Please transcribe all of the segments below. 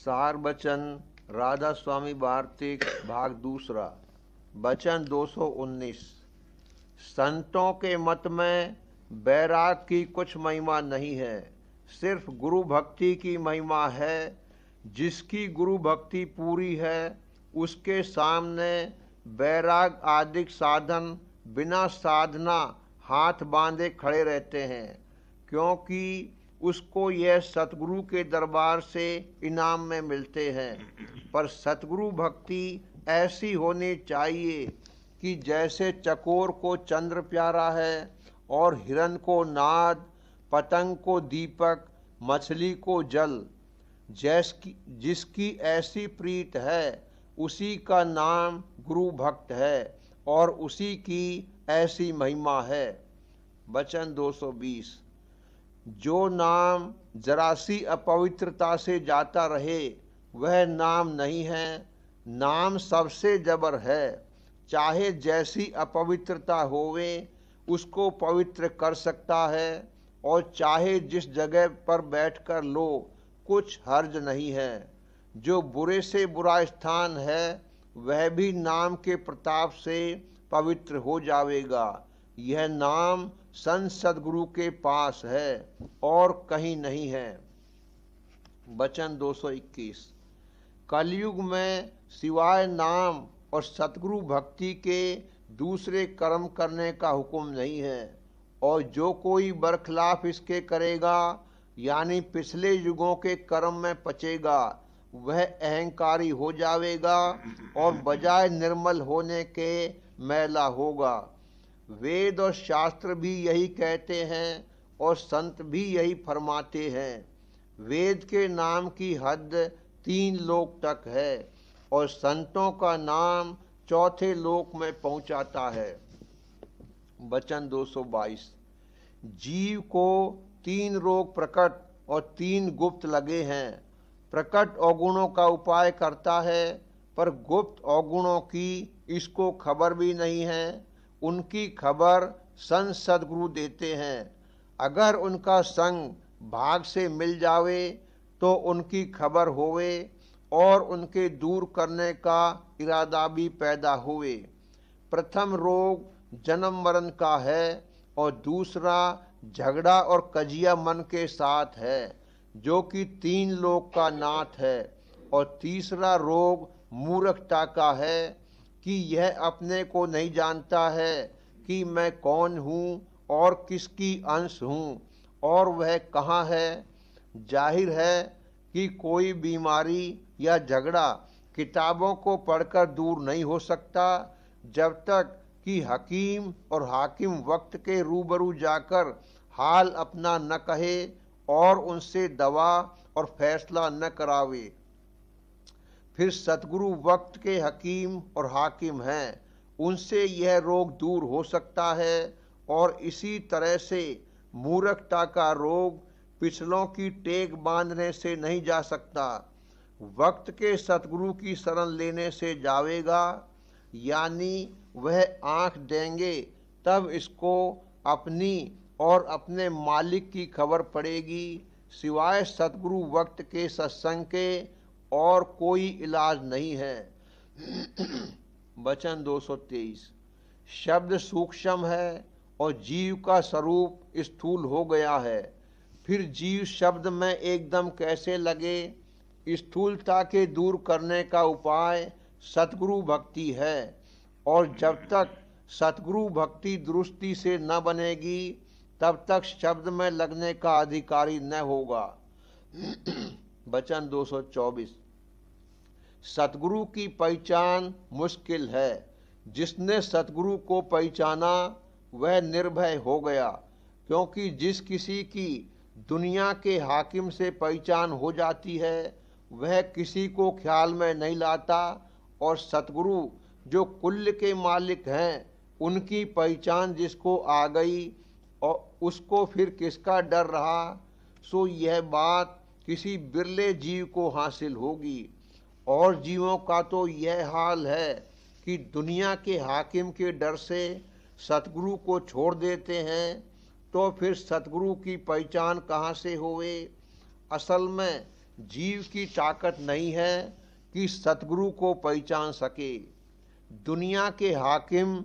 सार बचन राधा स्वामी वार्तिक भाग दूसरा। वचन 219। संतों के मत में बैराग की कुछ महिमा नहीं है, सिर्फ गुरु भक्ति की महिमा है। जिसकी गुरु भक्ति पूरी है उसके सामने बैराग आदि साधन बिना साधना हाथ बांधे खड़े रहते हैं, क्योंकि उसको यह सतगुरु के दरबार से इनाम में मिलते हैं। पर सतगुरु भक्ति ऐसी होनी चाहिए कि जैसे चकोर को चंद्र प्यारा है और हिरन को नाद, पतंग को दीपक, मछली को जल, जिसकी ऐसी प्रीत है उसी का नाम गुरु भक्त है और उसी की ऐसी महिमा है। वचन 220। जो नाम जरासी अपवित्रता से जाता रहे वह नाम नहीं है, नाम सबसे जबर है। चाहे जैसी अपवित्रता होवे उसको पवित्र कर सकता है, और चाहे जिस जगह पर बैठकर लो कुछ हर्ज नहीं है। जो बुरे से बुरा स्थान है वह भी नाम के प्रताप से पवित्र हो जाएगा। यह नाम संत सदगुरु के पास है और कहीं नहीं है। वचन 221। कलयुग में सिवाय नाम और सतगुरु भक्ति के दूसरे कर्म करने का हुक्म नहीं है, और जो कोई बरखिलाफ इसके करेगा यानी पिछले युगों के कर्म में पचेगा वह अहंकारी हो जाएगा और बजाय निर्मल होने के मैला होगा। वेद और शास्त्र भी यही कहते हैं और संत भी यही फरमाते हैं। वेद के नाम की हद 3 लोक तक है और संतों का नाम चौथे लोक में पहुंचाता है। वचन 222। जीव को 3 रोग प्रकट और 3 गुप्त लगे हैं। प्रकट अवगुणों का उपाय करता है, पर गुप्त अवगुणों की इसको खबर भी नहीं है। उनकी खबर संत सदगुरु देते हैं। अगर उनका संग भाग से मिल जावे तो उनकी खबर होवे और उनके दूर करने का इरादा भी पैदा हुए। प्रथम रोग जन्म मरण का है और दूसरा झगड़ा और कजिया मन के साथ है, जो कि 3 लोक का नाथ है। और तीसरा रोग मूर्खता का है कि यह अपने को नहीं जानता है कि मैं कौन हूँ और किसकी अंश हूँ और वह कहाँ है। जाहिर है कि कोई बीमारी या झगड़ा किताबों को पढ़कर दूर नहीं हो सकता, जब तक कि हकीम और हाकिम वक्त के रूबरू जाकर हाल अपना न कहे और उनसे दवा और फैसला न करावे। फिर सतगुरु वक्त के हकीम और हाकिम हैं, उनसे यह रोग दूर हो सकता है। और इसी तरह से मूर्खता का रोग पिछलों की टेक बांधने से नहीं जा सकता, वक्त के सतगुरु की शरण लेने से जावेगा। यानी वह आंख देंगे तब इसको अपनी और अपने मालिक की खबर पड़ेगी। सिवाय सतगुरु वक्त के सत्संग के और कोई इलाज नहीं है। वचन 223। शब्द सूक्ष्म है और जीव का स्वरूप स्थूल हो गया है। फिर जीव शब्द में एकदम कैसे लगे? स्थूलता के दूर करने का उपाय सतगुरु भक्ति है, और जब तक सतगुरु भक्ति दुरुस्ती से न बनेगी तब तक शब्द में लगने का अधिकारी न होगा। वचन 224। सतगुरु की पहचान मुश्किल है। जिसने सतगुरु को पहचाना वह निर्भय हो गया, क्योंकि जिस किसी की दुनिया के हाकिम से पहचान हो जाती है वह किसी को ख्याल में नहीं लाता, और सतगुरु जो कुल्ल के मालिक हैं उनकी पहचान जिसको आ गई और उसको फिर किसका डर रहा। सो यह बात किसी बिरले जीव को हासिल होगी। और जीवों का तो यह हाल है कि दुनिया के हाकिम के डर से सतगुरु को छोड़ देते हैं, तो फिर सतगुरु की पहचान कहाँ से होवे। असल में जीव की ताकत नहीं है कि सतगुरु को पहचान सके। दुनिया के हाकिम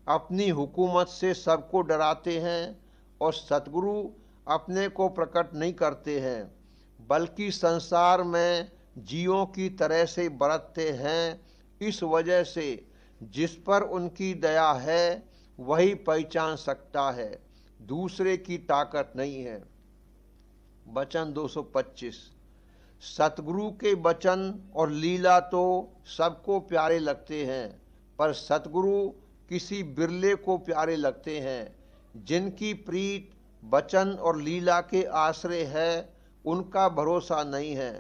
अपनी हुकूमत से सबको डराते हैं और सतगुरु अपने को प्रकट नहीं करते हैं, बल्कि संसार में जीवों की तरह से बरतते हैं। इस वजह से जिस पर उनकी दया है वही पहचान सकता है, दूसरे की ताकत नहीं है। वचन 225। सतगुरु के वचन और लीला तो सबको प्यारे लगते हैं, पर सतगुरु किसी बिरले को प्यारे लगते हैं। जिनकी प्रीत वचन और लीला के आश्रय है, उनका भरोसा नहीं है।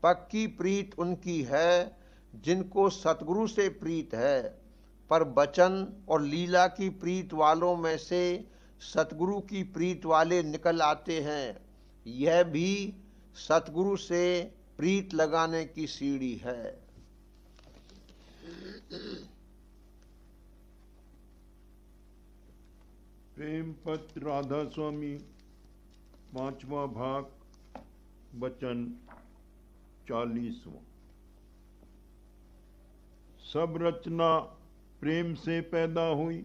पक्की प्रीत उनकी है जिनको सतगुरु से प्रीत है, पर वचन और लीला की प्रीत वालों में से सतगुरु की प्रीत वाले निकल आते हैं। यह भी सतगुरु से प्रीत लगाने की सीढ़ी है। प्रेम पत्र राधा स्वामी, 5वां भाग, वचन 40वां। सब रचना प्रेम से पैदा हुई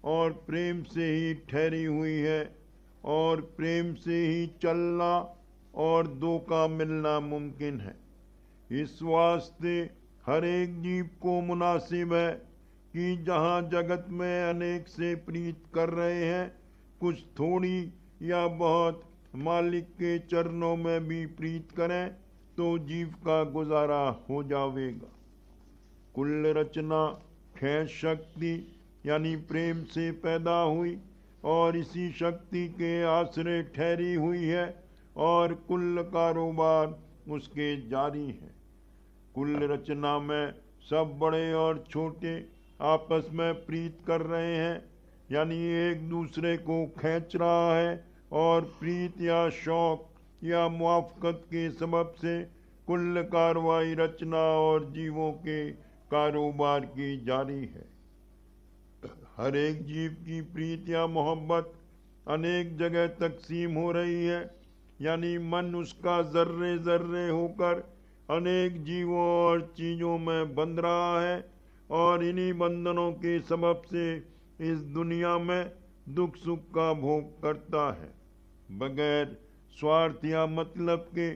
और प्रेम से ही ठहरी हुई है, और प्रेम से ही चलना और दो का मिलना मुमकिन है। इस वास्ते हर एक जीव को मुनासिब है कि जहाँ जगत में अनेक से प्रीत कर रहे हैं, कुछ थोड़ी या बहुत मालिक के चरणों में भी प्रीत करें तो जीव का गुजारा हो जाएगा। कुल रचना खैर शक्ति यानी प्रेम से पैदा हुई और इसी शक्ति के आश्रय ठहरी हुई है, और कुल कारोबार उसके जारी है। कुल रचना में सब बड़े और छोटे आपस में प्रीत कर रहे हैं, यानी एक दूसरे को खींच रहा है, और प्रीत या शौक या मुआफकत के सबब से कुल कार्रवाई रचना और जीवों के कारोबार की जारी है। हर एक जीव की प्रीत या मोहब्बत अनेक जगह तकसीम हो रही है, यानी मन उसका जर्रे जर्रे होकर अनेक जीवों और चीजों में बंध रहा है, और इन्हीं बंधनों के सबब से इस दुनिया में दुख सुख का भोग करता है। बगैर स्वार्थ या मतलब के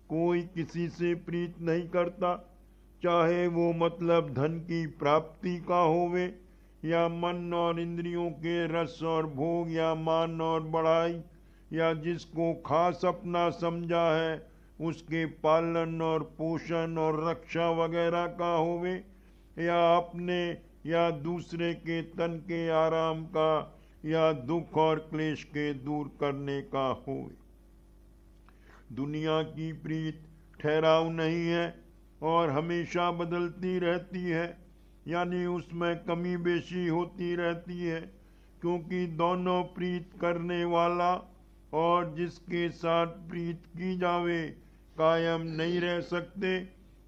कोई किसी से प्रीत नहीं करता, चाहे वो मतलब धन की प्राप्ति का होवे, या मन और इंद्रियों के रस और भोग, या मान और बढ़ाई, या जिसको खास अपना समझा है उसके पालन और पोषण और रक्षा वगैरह का होवे, या अपने या दूसरे के तन के आराम का या दुख और क्लेश के दूर करने का होवे। दुनिया की प्रीत ठहराव नहीं है और हमेशा बदलती रहती है, यानी उसमें कमी बेशी होती रहती है, क्योंकि दोनों प्रीत करने वाला और जिसके साथ प्रीत की जावे कायम नहीं रह सकते,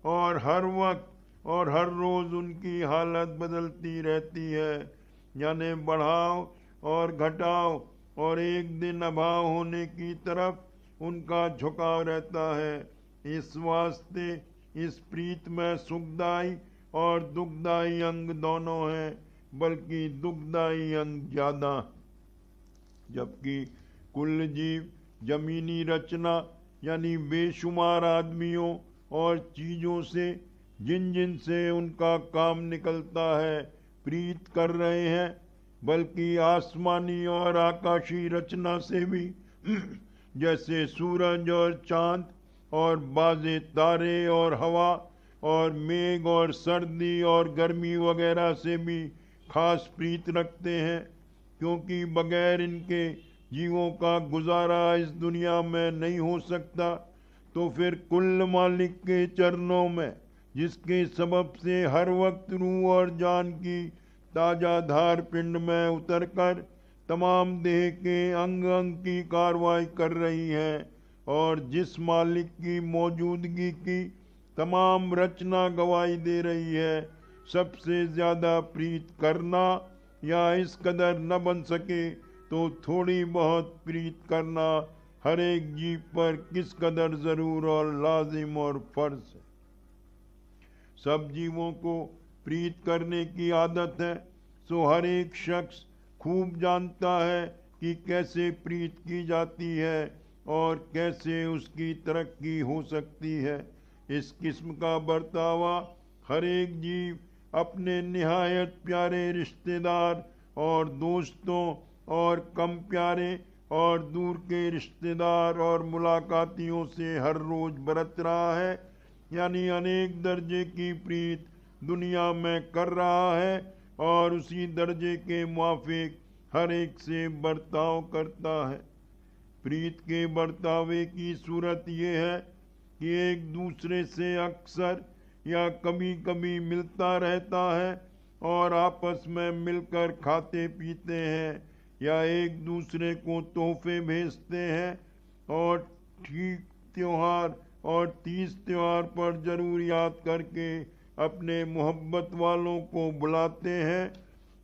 और हर वक्त और हर रोज उनकी हालत बदलती रहती है, यानी बढ़ाव और घटाव और एक दिन अभाव होने की तरफ उनका झुकाव रहता है। इस वास्ते इस प्रीत में सुखदायी और दुखदायी अंग दोनों हैं, बल्कि दुखदायी अंग ज्यादा, जबकि कुल जीव जमीनी रचना यानी बेशुमार आदमियों और चीजों से जिन जिन से उनका काम निकलता है प्रीत कर रहे हैं, बल्कि आसमानी और आकाशी रचना से भी जैसे सूरज और चांद और बाजे तारे और हवा और मेघ और सर्दी और गर्मी वगैरह से भी खास प्रीत रखते हैं, क्योंकि बगैर इनके जीवों का गुजारा इस दुनिया में नहीं हो सकता। तो फिर कुल मालिक के चरणों में, जिसके सबब से हर वक्त रूह और जान की ताजा धार पिंड में उतरकर तमाम देह के अंग अंग की कार्रवाई कर रही है, और जिस मालिक की मौजूदगी की तमाम रचना गवाही दे रही है, सबसे ज्यादा प्रीत करना या इस कदर न बन सके तो थोड़ी बहुत प्रीत करना हर एक जीव पर किस कदर जरूर और लाजिम और फर्ज है। सब जीवों को प्रीत करने की आदत है, सो हर एक शख्स खूब जानता है कि कैसे प्रीत की जाती है और कैसे उसकी तरक्की हो सकती है। इस किस्म का बर्तावा हर एक जीव अपने निहायत प्यारे रिश्तेदार और दोस्तों और कम प्यारे और दूर के रिश्तेदार और मुलाकातियों से हर रोज बरत रहा है, यानी अनेक दर्जे की प्रीत दुनिया में कर रहा है और उसी दर्जे के मुआफिक हर एक से बर्ताव करता है। प्रीत के बर्तावे की सूरत ये है कि एक दूसरे से अक्सर या कभी कभी मिलता रहता है और आपस में मिलकर खाते पीते हैं या एक दूसरे को तोहफे भेजते हैं और ठीक त्योहार और तीज त्योहार पर जरूर याद करके अपने मोहब्बत वालों को बुलाते हैं।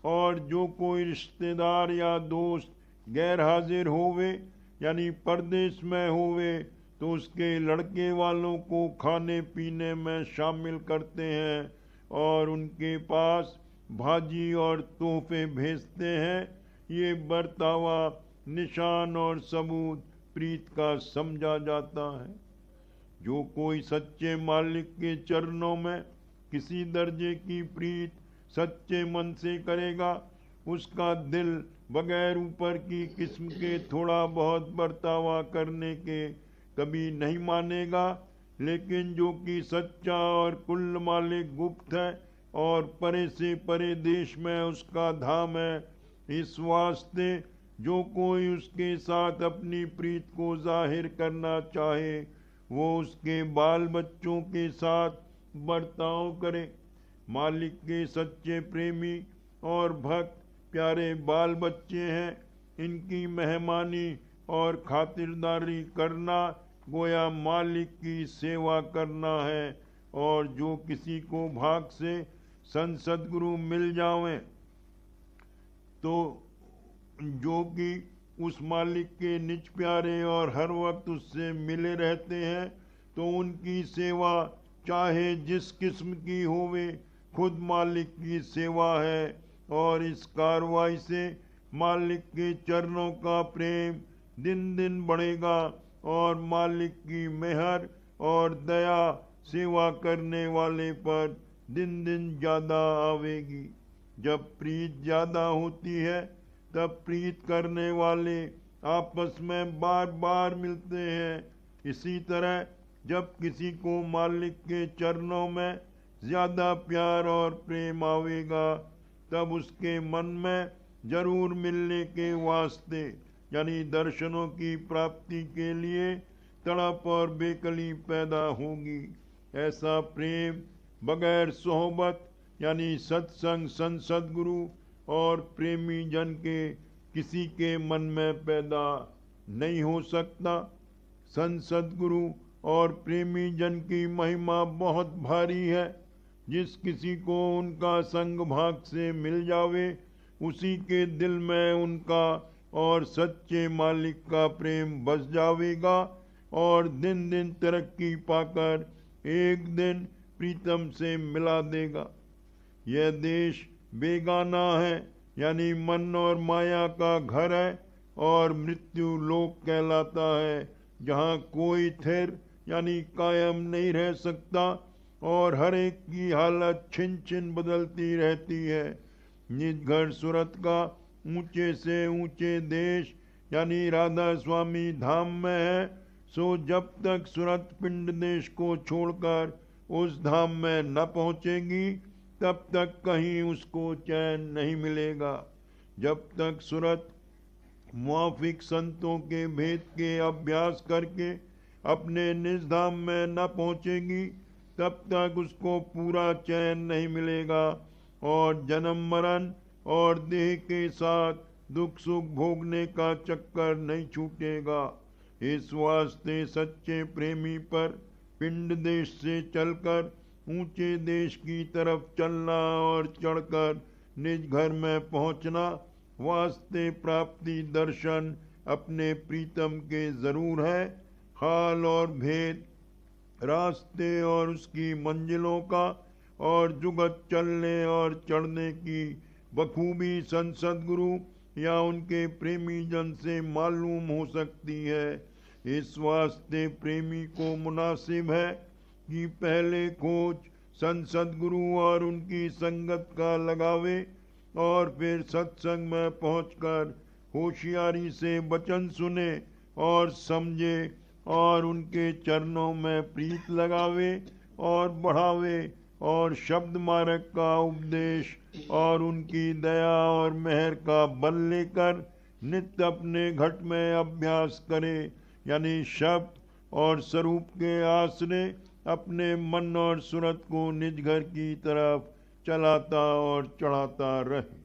और जो कोई रिश्तेदार या दोस्त गैर हाजिर होवे यानी परदेश में होवे तो उसके लड़के वालों को खाने पीने में शामिल करते हैं और उनके पास भाजी और तोहफे भेजते हैं। ये बर्तावा निशान और सबूत प्रीत का समझा जाता है। जो कोई सच्चे मालिक के चरणों में किसी दर्जे की प्रीत सच्चे मन से करेगा, उसका दिल बगैर ऊपर की किस्म के थोड़ा बहुत बर्तावा करने के कभी नहीं मानेगा। लेकिन जो कि सच्चा और कुल मालिक गुप्त है और परे से परे देश में उसका धाम है, इस वास्ते जो कोई उसके साथ अपनी प्रीत को जाहिर करना चाहे वो उसके बाल बच्चों के साथ बर्ताव करे। मालिक के सच्चे प्रेमी और भक्त प्यारे बाल बच्चे हैं, इनकी मेहमानी और खातिरदारी करना गोया मालिक की सेवा करना है। और जो किसी को भाग से संत सद्गुरु मिल जावें तो जो कि उस मालिक के निज प्यारे और हर वक्त उससे मिले रहते हैं, तो उनकी सेवा चाहे जिस किस्म की होवे खुद मालिक की सेवा है। और इस कार्रवाई से मालिक के चरणों का प्रेम दिन दिन बढ़ेगा और मालिक की मेहर और दया सेवा करने वाले पर दिन दिन ज्यादा आवेगी। जब प्रीत ज्यादा होती है तब प्रीत करने वाले आपस में बार बार मिलते हैं। इसी तरह जब किसी को मालिक के चरणों में ज्यादा प्यार और प्रेम आवेगा तब उसके मन में जरूर मिलने के वास्ते यानी दर्शनों की प्राप्ति के लिए तड़प और बेकली पैदा होगी। ऐसा प्रेम बगैर सोहबत यानी सत्संग संत सद्गुरु और प्रेमी जन के किसी के मन में पैदा नहीं हो सकता। संत सद्गुरु और प्रेमी जन की महिमा बहुत भारी है। जिस किसी को उनका संग भाग से मिल जावे उसी के दिल में उनका और सच्चे मालिक का प्रेम बस जावेगा और दिन दिन तरक्की पाकर एक दिन प्रीतम से मिला देगा। यह देश बेगाना है यानी मन और माया का घर है और मृत्यु लोक कहलाता है, जहाँ कोई थिर यानी कायम नहीं रह सकता और हर एक की हालत छिन छिन बदलती रहती है। निज घर सूरत का ऊंचे से ऊंचे देश यानी राधा स्वामी धाम में है, सो जब तक सूरत पिंड देश को छोड़कर उस धाम में न पहुंचेगी तब तक कहीं उसको चैन नहीं मिलेगा। जब तक सूरत मुआफिक संतों के भेद के अभ्यास करके अपने निज धाम में न पहुंचेगी तब तक उसको पूरा चैन नहीं मिलेगा और जन्म मरण और देह के साथ दुख सुख भोगने का चक्कर नहीं छूटेगा। इस वास्ते सच्चे प्रेमी पर पिंड देश से चलकर ऊंचे देश की तरफ चलना और चढ़कर निज घर में पहुंचना वास्ते प्राप्ति दर्शन अपने प्रीतम के जरूर है। हाल और भेद रास्ते और उसकी मंजिलों का और जुगत चलने और चढ़ने की बखूबी संत सद्गुरु या उनके प्रेमी जन से मालूम हो सकती है। इस वास्ते प्रेमी को मुनासिब है कि पहले खोज संत सद्गुरु और उनकी संगत का लगावे और फिर सत्संग में पहुंचकर होशियारी से वचन सुने और समझे और उनके चरणों में प्रीत लगावे और बढ़ावे और शब्द मार्ग का उपदेश और उनकी दया और मेहर का बल लेकर नित्य अपने घट में अभ्यास करे, यानी शब्द और स्वरूप के आश्रय अपने मन और सूरत को निज घर की तरफ चलाता और चढ़ाता रहे।